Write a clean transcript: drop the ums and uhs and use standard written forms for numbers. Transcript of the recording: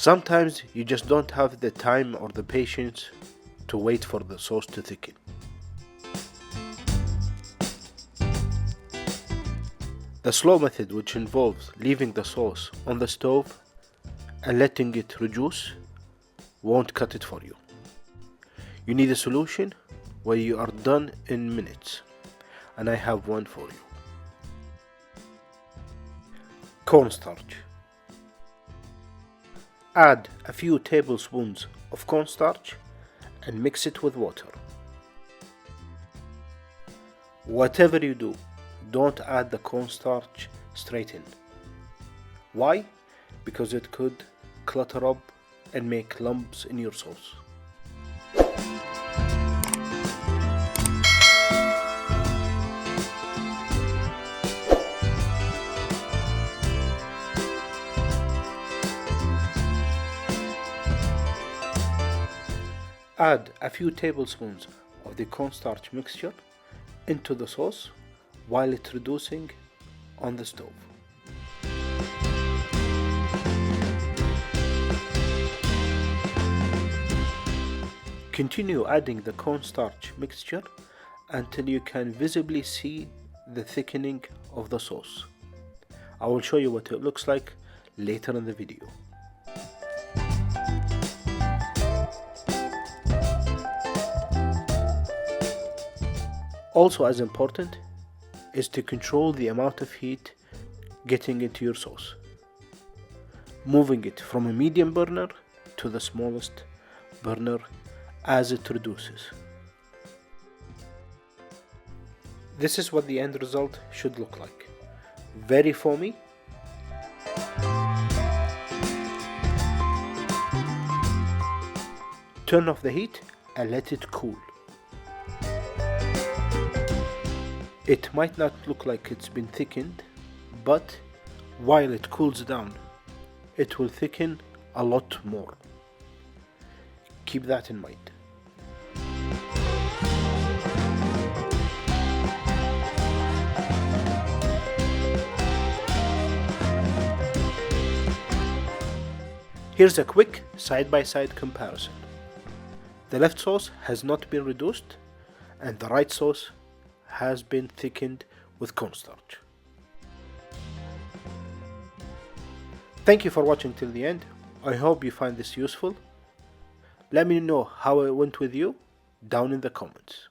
Sometimes you just don't have the time or the patience to wait for the sauce to thicken. The slow method, which involves leaving the sauce on the stove and letting it reduce, won't cut it for you. You need a solution where you are done in minutes, and I have one for you. Cornstarch. Add a few tablespoons of cornstarch and mix it with water. Whatever you do, don't add the cornstarch straight in. Why? Because it could clutter up and make lumps in your sauce. Add a few tablespoons of the cornstarch mixture into the sauce while it's reducing on the stove. Continue adding the cornstarch mixture until you can visibly see the thickening of the sauce. I will show you what it looks like later in the video. Also as important is to control the amount of heat getting into your sauce, moving it from a medium burner to the smallest burner as it reduces. This is what the end result should look like. Very foamy, turn off the heat and let it cool. It might not look like it's been thickened, but while it cools down, it will thicken a lot more. Keep that in mind. Here's a quick side-by-side comparison. The left sauce has not been reduced, and the right sauce has been thickened with cornstarch. Thank you for watching till the end. I hope you find this useful. Let me know how it went with you down in the comments.